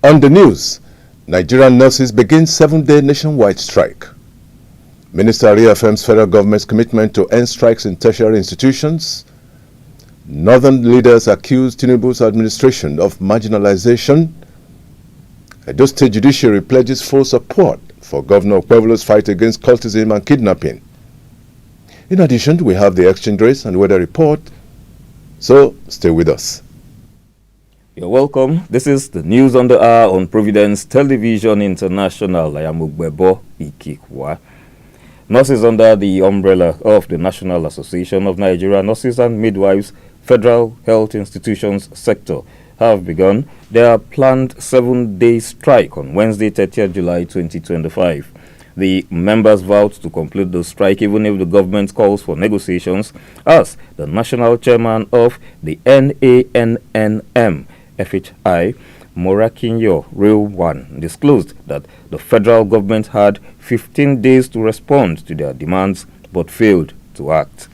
On the news, Nigerian nurses begin 7-day nationwide strike. Minister reaffirms federal government's commitment to end strikes in tertiary institutions. Northern leaders accuse Tinubu's administration of marginalization. Edo State judiciary pledges full support for Governor Pueblo's fight against cultism and kidnapping. In addition, we have the exchange rates and weather report, so stay with us. You're welcome. This is the news on the hour on Providence Television International. I am Ugbebo Ikikwa. Nurses under the umbrella of the National Association of Nigerian Nurses and Midwives Federal Health Institutions sector have begun their planned 7-day strike on Wednesday, 30th July 2025. The members vowed to complete the strike even if the government calls for negotiations, as the national chairman of the NANNM FHI, Morakinyo Real One, disclosed that the federal government had 15 days to respond to their demands but failed to act.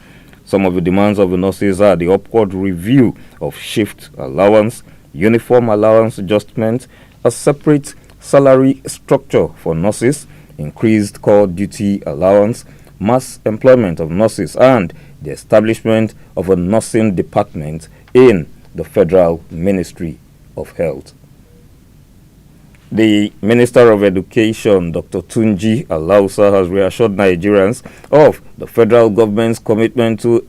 Some of the demands of the nurses are the upward review of shift allowance, uniform allowance adjustment, a separate salary structure for nurses, increased core duty allowance, mass employment of nurses, and the establishment of a nursing department in the Federal Ministry of Health. The Minister of Education, Dr. Tunji Alausa, has reassured Nigerians of the federal government's commitment to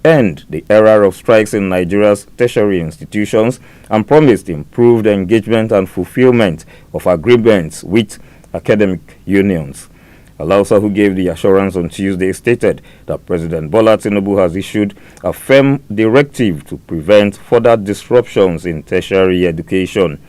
end the era of strikes in Nigeria's tertiary institutions and promised improved engagement and fulfillment of agreements with academic unions. Alausa, who gave the assurance on Tuesday, stated that President Bola Tinubu has issued a firm directive to prevent further disruptions in tertiary education,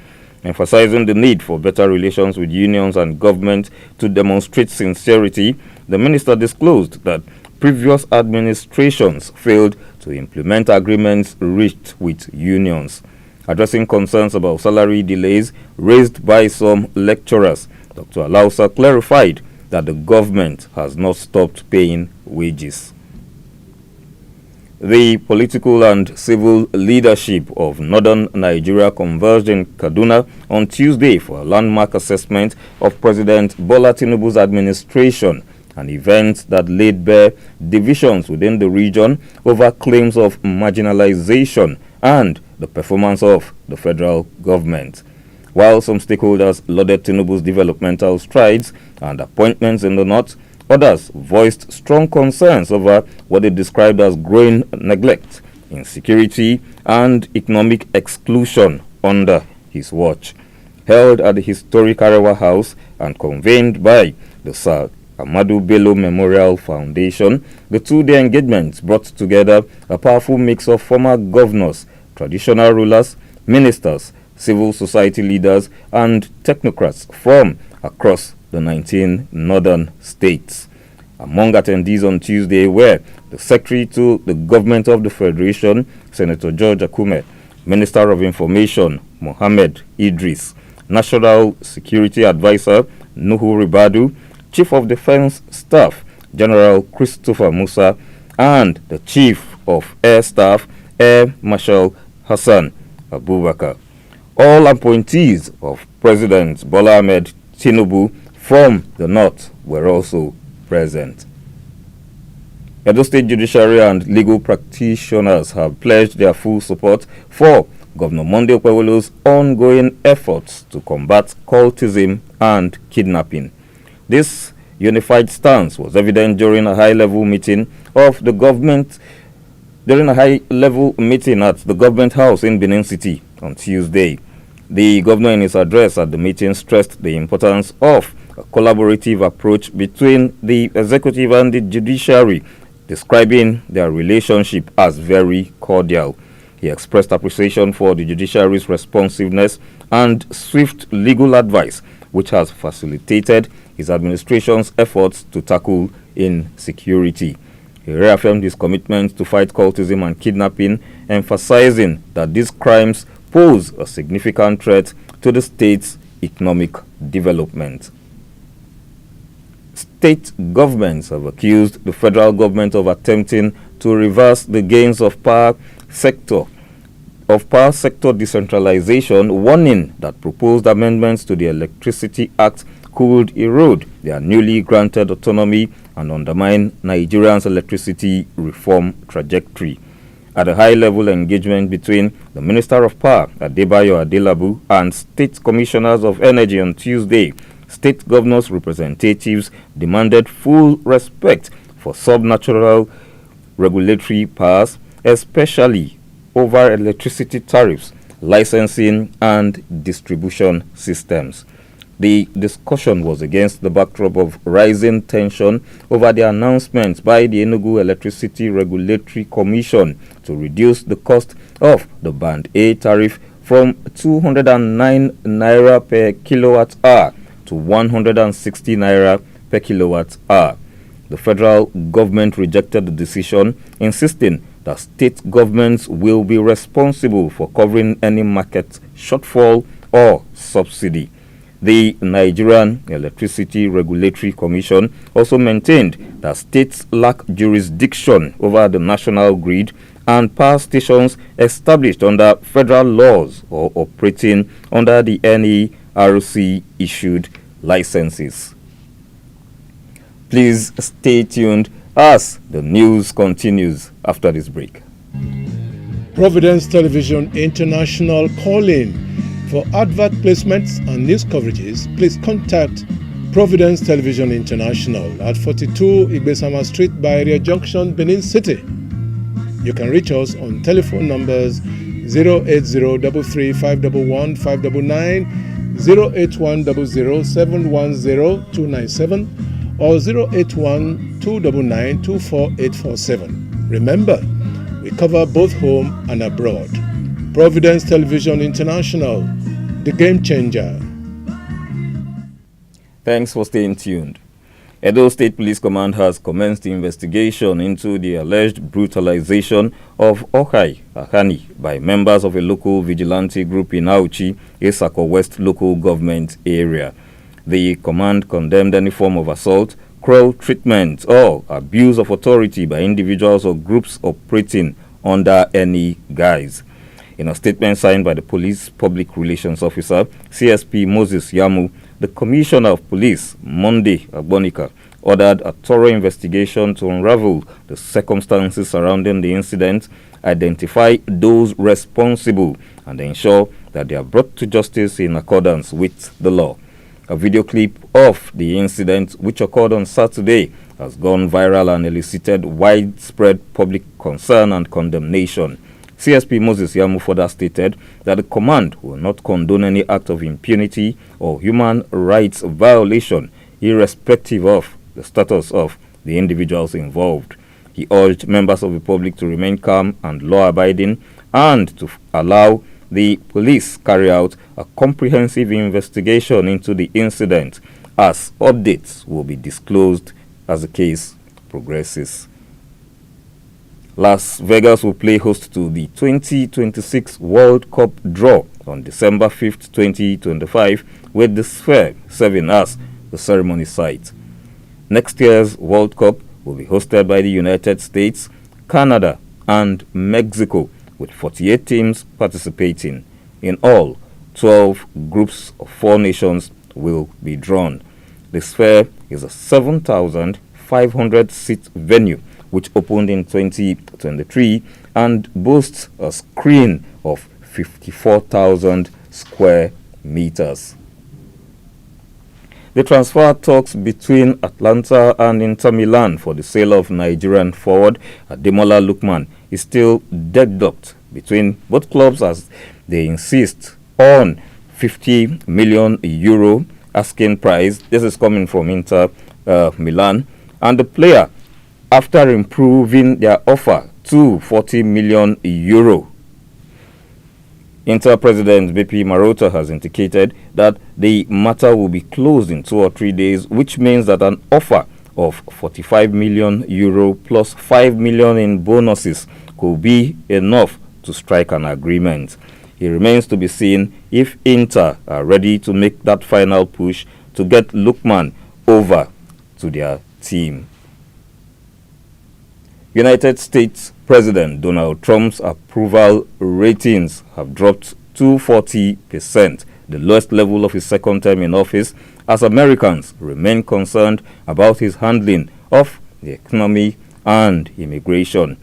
emphasizing the need for better relations with unions and government to demonstrate sincerity. The minister disclosed that previous administrations failed to implement agreements reached with unions. Addressing concerns about salary delays raised by some lecturers, Dr. Alausa clarified that the government has not stopped paying wages. The political and civil leadership of northern Nigeria converged in Kaduna on Tuesday for a landmark assessment of President Bola Tinubu's administration, an event that laid bare divisions within the region over claims of marginalization and the performance of the federal government. While some stakeholders lauded Tinubu's developmental strides and appointments in the north, others voiced strong concerns over what they described as growing neglect, insecurity, and economic exclusion under his watch. Held at the historic Arewa House and convened by the Sir Amadu Bello Memorial Foundation, the two-day engagements brought together a powerful mix of former governors, traditional rulers, ministers, civil society leaders, and technocrats from across the 19 northern states. Among attendees on Tuesday were the Secretary to the Government of the Federation, Senator George Akume, Minister of Information, Mohammed Idris, National Security Advisor, Nuhu Ribadu, Chief of Defense Staff, General Christopher Musa, and the Chief of Air Staff, Air Marshal Hassan Abubakar. All appointees of President Bola Ahmed Tinubu from the north were also present. Edo State judiciary and legal practitioners have pledged their full support for Governor Monday Okpebholo's ongoing efforts to combat cultism and kidnapping. This unified stance was evident during a high-level meeting of the government at the government house in Benin City on Tuesday. The governor, in his address at the meeting, stressed the importance of a collaborative approach between the executive and the judiciary, describing their relationship as very cordial. He expressed appreciation for the judiciary's responsiveness and swift legal advice, which has facilitated his administration's efforts to tackle insecurity. He reaffirmed his commitment to fight cultism and kidnapping, emphasizing that these crimes pose a significant threat to the state's economic development. State governments have accused the federal government of attempting to reverse the gains of power sector of Power Sector Decentralization, warning that proposed amendments to the Electricity Act could erode their newly granted autonomy and undermine Nigerians' electricity reform trajectory. At a high-level engagement between the Minister of Power, Adebayo Adelabu, and State Commissioners of Energy on Tuesday, state governors' representatives demanded full respect for subnatural regulatory powers, especially over electricity tariffs, licensing, and distribution systems. The discussion was against the backdrop of rising tension over the announcement by the Enugu Electricity Regulatory Commission to reduce the cost of the Band A tariff from 209 naira per kilowatt hour to 160 naira per kilowatt hour. The federal government rejected the decision, insisting that state governments will be responsible for covering any market shortfall or subsidy. The Nigerian Electricity Regulatory Commission also maintained that states lack jurisdiction over the national grid and power stations established under federal laws or operating under the NERC issued licenses. Please stay tuned as the news continues after this break. Providence Television International calling. For advert placements and news coverages, please contact Providence Television International at 42 Igbesama Street, Bairia Junction, Benin City. You can reach us on telephone numbers 08033511599, 08100710297, or 08129924847. Remember, we cover both home and abroad. Providence Television International, the game changer. Thanks for staying tuned. Edo State Police Command has commenced the investigation into the alleged brutalization of Ohai Ahani by members of a local vigilante group in Auchi, Esako West local government area. The command condemned any form of assault, cruel treatment, or abuse of authority by individuals or groups operating under any guise. In a statement signed by the police public relations officer, CSP Moses Yamu, the Commissioner of Police, Monday Agbonika, ordered a thorough investigation to unravel the circumstances surrounding the incident, identify those responsible, and ensure that they are brought to justice in accordance with the law. A video clip of the incident, which occurred on Saturday, has gone viral and elicited widespread public concern and condemnation. CSP Moses Yamu further stated that the command will not condone any act of impunity or human rights violation, irrespective of the status of the individuals involved. He urged members of the public to remain calm and law-abiding and to allow the police carry out a comprehensive investigation into the incident, as updates will be disclosed as the case progresses. Las Vegas will play host to the 2026 World Cup draw on December 5th, 2025, with the Sphere serving as the ceremony site. Next year's World Cup will be hosted by the United States, Canada, and Mexico, with 48 teams participating. In all, 12 groups of 4 nations will be drawn. The Sphere is a 7,500-seat venue which opened in 2023 and boasts a screen of 54,000 square meters. The transfer talks between Atlanta and Inter Milan for the sale of Nigerian forward Ademola Lookman is still deadlocked between both clubs as they insist on 50 million euro asking price. This is coming from Inter Milan, and the player, after improving their offer to 40 million euro. Inter President BP Marota has indicated that the matter will be closed in 2 or 3 days, which means that an offer of 45 million euro plus 5 million in bonuses could be enough to strike an agreement. It remains to be seen if Inter are ready to make that final push to get Lookman over to their team. United States President Donald Trump's approval ratings have dropped to 40%, the lowest level of his second term in office, as Americans remain concerned about his handling of the economy and immigration.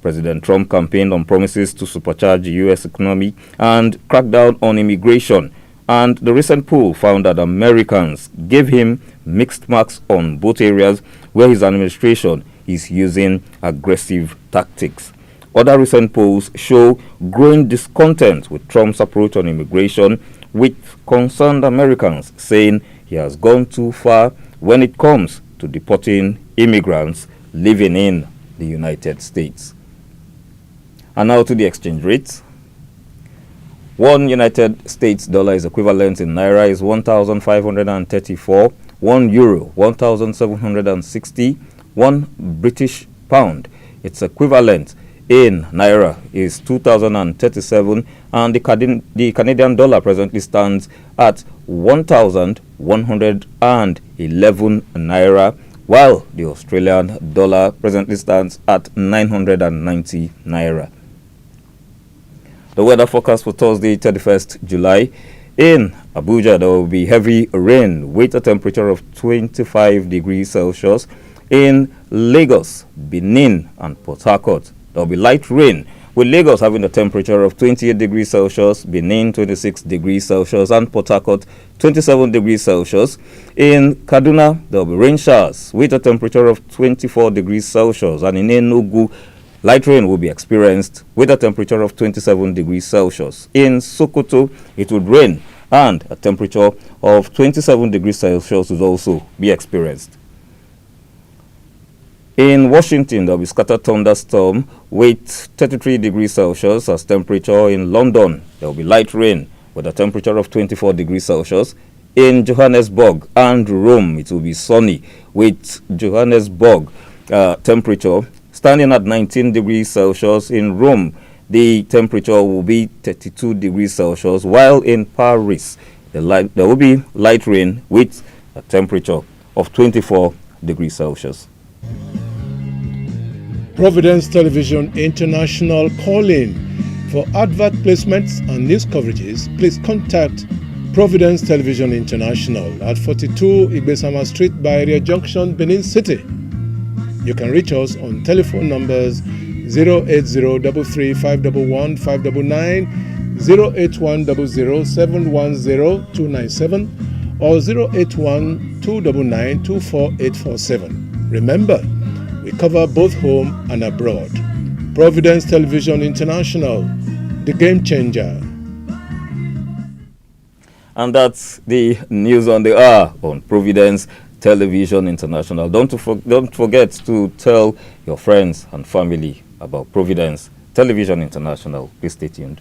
President Trump campaigned on promises to supercharge the U.S. economy and crack down on immigration, and the recent poll found that Americans gave him mixed marks on both areas where his administration is using aggressive tactics. Other recent polls show growing discontent with Trump's approach on immigration, with concerned Americans saying he has gone too far when it comes to deporting immigrants living in the United States. And now to the exchange rates. One United States dollar is equivalent in naira is 1,534, 1 euro 1,760, 1 British pound, its equivalent in naira, is 2,037, and the Canadian dollar presently stands at 1,111 naira, while the Australian dollar presently stands at 990 naira. The weather forecast for Thursday, 31st July. In Abuja, there will be heavy rain with a temperature of 25 degrees Celsius. In Lagos, Benin, and Port Harcourt, there will be light rain, with Lagos having a temperature of 28 degrees Celsius, Benin 26 degrees Celsius, and Port Harcourt 27 degrees Celsius. In Kaduna, there will be rain showers with a temperature of 24 degrees Celsius, and in Enugu, light rain will be experienced with a temperature of 27 degrees Celsius. In Sokoto, it would rain, and a temperature of 27 degrees Celsius will also be experienced. In Washington, there will be scattered thunderstorm with 33 degrees Celsius as temperature. In London, there will be light rain with a temperature of 24 degrees Celsius. In Johannesburg and Rome, it will be sunny with Johannesburg temperature standing at 19 degrees Celsius. In Rome, the temperature will be 32 degrees Celsius, while in Paris, there will be light rain with a temperature of 24 degrees Celsius. Providence Television International calling. For advert placements and news coverages, please contact Providence Television International at 42 Igbesama Street, Bayeria Junction, Benin City. You can reach us on telephone numbers 08033511599, 08100710297, or 08129924847. Remember, we cover both home and abroad. Providence Television International, the game changer. And that's the news on the hour on Providence Television International. Don't forget to tell your friends and family about Providence Television International. Please stay tuned.